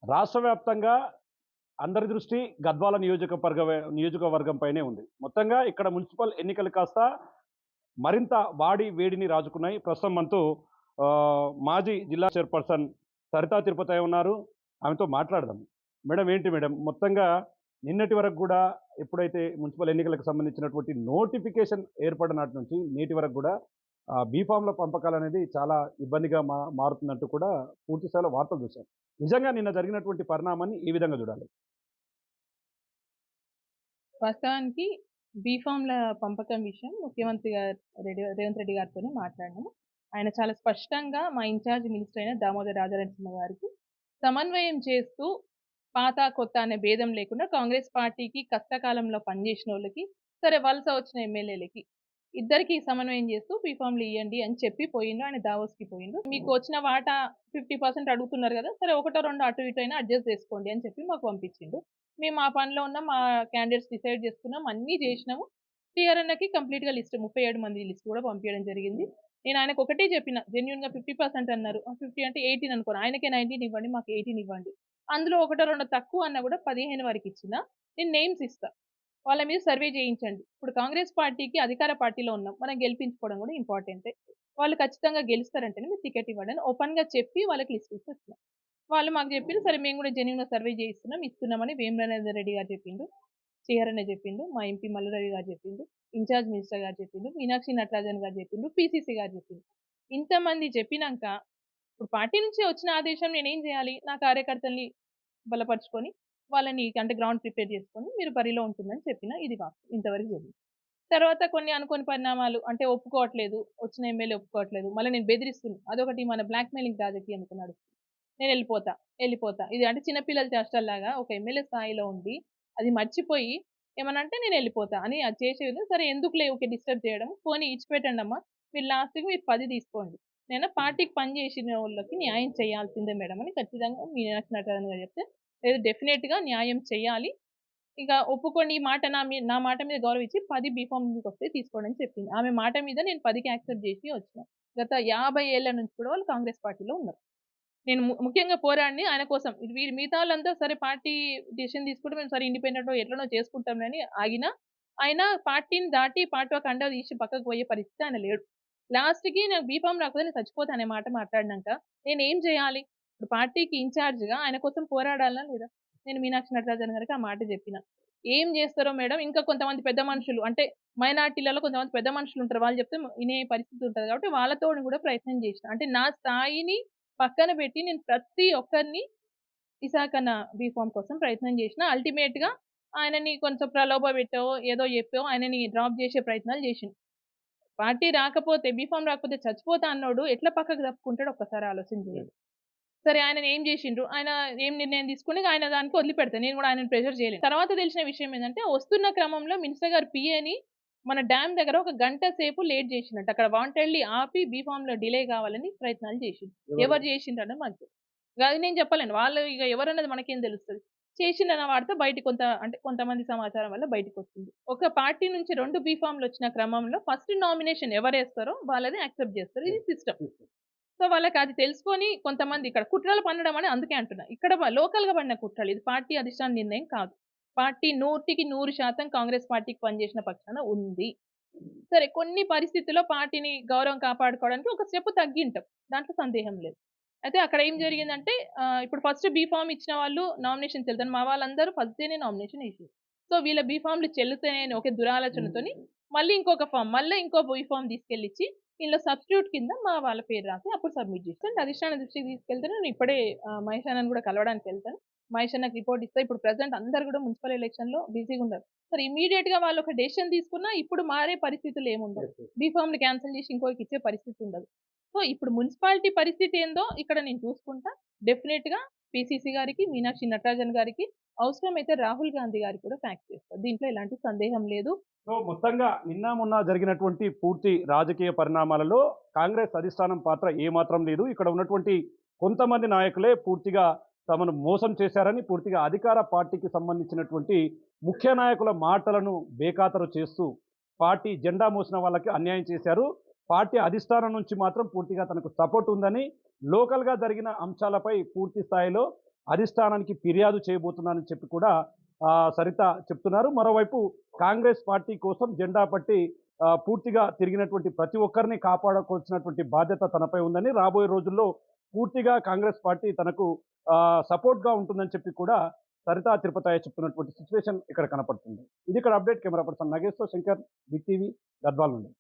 రాష్ట్ర వ్యాప్తంగా అందరి దృష్టి గద్వాల నియోజకవర్గంపైనే ఉంది. మొత్తంగా ఇక్కడ మున్సిపల్ ఎన్నికలు కాస్త మరింత వాడి వేడిని రాజుకున్నాయి. ప్రస్తుతం మనతో మాజీ జిల్లా చైర్పర్సన్ సరితా తిరుపతయ్య ఉన్నారు. ఆమెతో మాట్లాడదాం. మేడం ఏంటి మేడం మొత్తంగా నిన్నటి వరకు గూడా ఎప్పుడైతే మున్సిపల్ ఎన్నికలకు సంబంధించినటువంటి నోటిఫికేషన్ ఏర్పడినాటి నుంచి నేటి వరకు గూడా బీఫామ్‌ల పంపకాలనేది చాలా ఇబ్బందిగా మారుతున్నట్టు కూడా పూర్తి స్థాయిలో వార్తలు చూసాం. నిజంగా నిన్న జరిగినటువంటి పరిణామాన్ని ఏ విధంగా చూడాలి? వాస్తవానికి బీఫామ్‌ల పంపకం విషయం ముఖ్యమంత్రి గారు రేవంత్ రెడ్డి గారితోనే మాట్లాడినాము. ఆయన చాలా స్పష్టంగా మా ఇన్‌చార్జ్ మినిస్టర్ అయిన దామోదర్ రాజనరసింహ గారికి సమన్వయం చేస్తూ పాత, కొత్త అనే భేదం లేకుండా కాంగ్రెస్ పార్టీకి కష్టకాలంలో పనిచేసినోళ్ళకి, సరే వలస వచ్చిన ఎమ్మెల్యేలకి ఇద్దరికీ సమన్వయం చేస్తూ బీఫామ్‌లు ఇయ్యండి అని చెప్పి పోయిండు. ఆయన దావోస్‌కి పోయిండు. మీకు వచ్చిన వాటా 50% అడుగుతున్నారు గదా! సరే ఒకటో రెండో అటు ఇటు అయినా అడ్జస్ట్ చేసుకోండి అని చెప్పి మాకు పంపించిండు. మేము ఆ పనిలో ఉన్నాం. మా క్యాండిడేట్స్ డిసైడ్ చేసుకున్నాం. అన్నీ జేసినాము. టీఆర్ అన్నకి కంప్లీట్‌గా లిస్ట్ 37 మంది లిస్ట్ కూడా పంపియడం జరిగింది. నేను ఆయనకు ఒకటే చెప్పిన జెన్యూన్‌గా 50% అన్నారు. 50 అంటే 18 అనుకోను. ఆయనకే 19 ఇవ్వండి. మాకు 18 ఇవ్వండి. అందులో ఒకటో రెండో తక్కువ అన్నా కూడా 15 వరకు ఇచ్చినా నేను నేమ్స్ ఇస్తా. వాళ్ళ మీద సర్వే చేయించండి. ఇప్పుడు కాంగ్రెస్ పార్టీకి అధికార పార్టీలో ఉన్నాం. మనం గెలిపించుకోవడం కూడా ఇంపార్టెంటే. వాళ్ళు ఖచ్చితంగా గెలుస్తారంటేనే మీరు టికెట్ ఇవ్వండి అని ఓపెన్‌గా చెప్పి వాళ్ళకి లిస్ట్ ఇచ్చి వచ్చిన. వాళ్ళు మాకు జెప్పిర్రు. సరే మేము గూడా జెన్యూన్‌గా సర్వే జేయిస్తున్నాం, ఇస్తున్నామని వేములనరేందర్ రెడ్డి గారు జెప్పిండు. శ్రీహరన్న జెప్పిండు. మా ఎంపీ మల్లురవి గారు జెప్పిండు. ఇన్‌చార్జ్ మినిస్టర్ గారు జెప్పిండు. మీనాక్షి నటరాజన్ గారు జెప్పిండు. పీసీసీ గారు జెప్పిండు. ఇంతమంది చెప్పినంక ఇప్పుడు పార్టీ నుంచి వచ్చిన ఆదేశం నేనేం జేయాలి? నా కార్యకర్తల్ని బలపరుచుకొని, వాళ్ళని అంటే గ్రౌండ్ ప్రిపేర్ చేసుకొని మీరు బరిలో ఉంటుందని చెప్పిన. ఇది వాస్తవం. ఇంతవరకు జరిగింది. తర్వాత కొన్ని అనుకోని పరిణామాలు అంటే ఒప్పుకోవట్లేదు. వచ్చిన ఎమ్మెల్యే ఒప్పుకోవట్లేదు. మళ్ళా నేను బెదిరిస్తున్నా. అదొకటి మన బ్లాక్‌మెయిలింగ్ రాజకీయం ఇక్కడ నడుస్తుంది. నేనెళ్ళిపోతా, ఎళ్ళిపోతా. ఇది అంటే చిన్న పిల్లల చేష్టల్లాగా ఒక ఎమ్మెల్యే స్థాయిలో ఉండి, అది మర్చిపోయి ఏమనంటే నేనెళ్ళిపోతా అని అది చేసేది. సరే ఎందుకులే ఊకే డిస్టర్బ్ చేయడం. పోనీ ఇడిచిపెట్టండమ్మా. మీరు లాస్ట్‌కి మీరు 10 తీసుకోండి. నేను పార్టీకి పని చేసినోళ్ళకి న్యాయం చేయాల్సిందే మేడం అని ఖచ్చితంగా మీనాక్షి నటరాజన్ గారు చెప్తే, లేదు డెఫినెట్‌గా న్యాయం చేయాలి. ఇక ఒప్పుకోండి ఈ మాట నా మాట మీద గౌరవం ఇచ్చి 10 బీఫార్మ్ మీకొస్తాయి తీసుకోండి అని చెప్పింది. ఆమె మాట మీద నేను 10కి యాక్సెప్ట్ చేసి వచ్చిన. గత 50 ఏళ్ల నుంచి కూడా వాళ్ళు కాంగ్రెస్ పార్టీలో ఉన్నారు. నేను ముఖ్యంగా పోరాడిని ఆయన కోసం. వీరు మిగతా వాళ్ళంతా సరే పార్టీ డెసిషన్ తీసుకుంటే మేము సరే ఇండిపెండెంటో ఎట్లనో చేసుకుంటాంలే అని ఆగినా, ఆయన పార్టీని దాటి పార్టీ ఒక కండువా తీసి పక్కకు పోయే పరిస్థితి ఆయన లేడు. లాస్ట్‌కి నాకు బీఫార్మ్ రాకపోతే నేను చచ్చిపోతా అనే మాట మాట్లాడినంక నేనేం చేయాలి? ఇప్పుడు పార్టీకి ఇన్‌చార్జ్‌గా ఆయన కోసం పోరాడాలా లేదా? నేను మీనాక్షి నటరాజన్ గారికి ఆ మాట చెప్పిన. ఏం చేస్తారో మేడం ఇంకా కొంతమంది పెద్ద మనుషులు అంటే మైనారిటీలలో కొంతమంది పెద్ద మనుషులుంటారు. వాళ్ళు చెప్తే ఇనే పరిస్థితి ఉంటది కాబట్టి వాళ్ళతోని కూడా ప్రయత్నం చేసిన. అంటే నా స్థాయిని పక్కన పెట్టి నేను ప్రతి ఒక్కరిని ఇసాకన్న బీఫార్మ్ కోసం ప్రయత్నం చేషినా. అల్టిమేట్‌గా ఆయనని కొంచెం ప్రలోభపెట్టో, ఏదో జెప్పో ఆయనని డ్రాప్ జేసే ప్రయత్నాలు జేషిండు. పార్టీ రాకపోతే బీఫార్మ్ రాకపోతే చచ్చిపోతా అన్నోడు ఎట్లా పక్కకు తప్పుకుంటాడో ఒక్కసారి ఆలోచన జేయండి. సరే ఆయనని ఏం జేషిండ్రు? ఆయన ఏం నిర్ణయం తీసుకొని ఆయన దానికి వదిలిపెడతా. నేను గూడా ఆయనని ప్రెషర్ చేయలేను. తర్వాత తెలిసిన విషయం ఏందంటే వస్తున్న క్రమంలో మినిస్టర్ గారు పీఏని మన డ్యామ్ దగ్గర ఒక గంట సేపు లేట్ జేషిండంట. అక్కడ వాంటెడ్‌లీ ఆపి బీఫార్మ్‌లో డిలే గావాలని ప్రయత్నాలు జేషిండు. ఎవరు? ఎవరు జేషిండ్రన్నది మాకు అది నేను చెప్పలేను. వాళ్ళు ఇగ ఎవరన్నది మనకేం తెలుస్తది. చేషిండన్న వార్త అంటే కొంతమంది సమాచారం వల్ల బయటికొచ్చింది. ఒక పార్టీ నుంచి 2 బీఫార్మ్‌లొచ్చిన క్రమంలో ఫస్ట్ నామినేషన్ ఎవరేస్తారో వాళ్ళది యాక్సెప్ట్ జేస్తారు. ఇది సిస్టమ్. సో, వాళ్ళకది తెలుసుకొని కొంతమంది ఇక్కడ కుట్రలు పన్నడం అని అందుకే అంటున్నా. ఇక్కడ లోకల్‌గా పడిన కుట్రలు. ఇది పార్టీ అధిష్టాన నిర్ణయం కాదు. పార్టీ 100కి 100% కాంగ్రెస్ పార్టీకి పనిచేసిన పక్షాన ఉంది. సరే కొన్ని పరిస్థితుల్లో పార్టీని గౌరవం కాపాడుకోవడానికి ఒక స్టెప్ తగ్గింటాం. దాంట్లో సందేహం లేదు. అయితే అక్కడ ఏం జరిగిందంటే ఇప్పుడు ఫస్ట్ బీఫార్మ్ ఇచ్చిన వాళ్ళు నామినేషన్ చెల్లుతారు. మా వాళ్ళందరూ ఫస్ట్ డేనే నామినేషన్ ఏసిర్రు. సో, వీళ్ళ బీఫార్మ్‌లు చెల్లుతాయని ఒకే దురాలోచనతోని మళ్ళీ ఇంకొక ఫార్మ్, మళ్ళా ఇంకో బీఫార్మ్ తీసుకెళ్ళిచ్చి ఇందులో సబ్‌స్టిట్యూట్ కింద మా వాళ్ళ పేరు రాసి అప్పుడు సబ్మిట్ చేసి అంటే అధిష్టాన దృష్టికి తీసుకెళ్తే నేను ఇప్పుడే మహేష్ అన్నని కూడా కలవడానికెళ్తాను. మహేష్ అన్నకి రిపోర్ట్ ఇస్తా. ఇప్పుడు ప్రెజెంట్ అందరూ కూడా మున్సిపల్ ఎలక్షన్‌లో బిజీగున్నారు. సరే ఇమ్మీడియేట్‌గా వాళ్ళు ఒక డెసిషన్ తీసుకున్నా ఇప్పుడు మారే పరిస్థితులు ఏముండవు. బీఫార్మ్‌లు క్యాన్సెల్ చేసి ఇంకోరికి ఇచ్చే పరిస్థితి ఉండదు. సో, ఇప్పుడు మున్సిపాలిటీ పరిస్థితి ఏందో ఇక్కడ నేను చూసుకుంటా. డెఫినెట్‌గా పీసీసీ గారికి, మీనాక్షి నటరాజన్ గారికి అవసరమైతే రాహుల్ గాంధీ గారికి కూడా ఫ్యాక్స్ చేస్తా. దీంట్లో ఎలాంటి సందేహం లేదు. సో, మొత్తంగా నిన్న మొన్న జరిగినటువంటి పూర్తి రాజకీయ పరిణామాలలో కాంగ్రెస్ అధిష్టానం పాత్ర ఏమాత్రం లేదు. ఇక్కడ ఉన్నటువంటి కొంతమంది నాయకులే పూర్తిగా తమను మోసం చేశారని, పూర్తిగా అధికార పార్టీకి సంబంధించినటువంటి ముఖ్య నాయకుల మాటలను బేఖాతరు చేస్తూ, పార్టీ జెండా మోసిన వాళ్ళకి అన్యాయం చేశారు. పార్టీ అధిష్టానం నుంచి మాత్రం పూర్తిగా తనకు సపోర్ట్ ఉందని, లోకల్‌గా జరిగిన అంశాలపై పూర్తి స్థాయిలో అధిష్టానానికి ఫిర్యాదు చేయబోతున్నానని చెప్పి కూడా సరిత చెప్తున్నారు. మరోవైపు కాంగ్రెస్ పార్టీ కోసం జెండా పట్టి పూర్తిగా తిరిగినటువంటి ప్రతి ఒక్కరిని కాపాడుకోవాల్సినటువంటి బాధ్యత తనపై ఉందని, రాబోయే రోజుల్లో పూర్తిగా కాంగ్రెస్ పార్టీ తనకు సపోర్ట్‌గా ఉంటుందని చెప్పి కూడా సరిత తిరుపతయ్య చెప్తున్నటువంటి సిట్యుయేషన్ ఇక్కడ కనపడుతుంది. ఇది ఇక్కడ అప్డేట్. కెమెరా పర్సన్ నగేష్‌తో శంకర్, బిగ్ టీవీ, గద్వాల నుండి.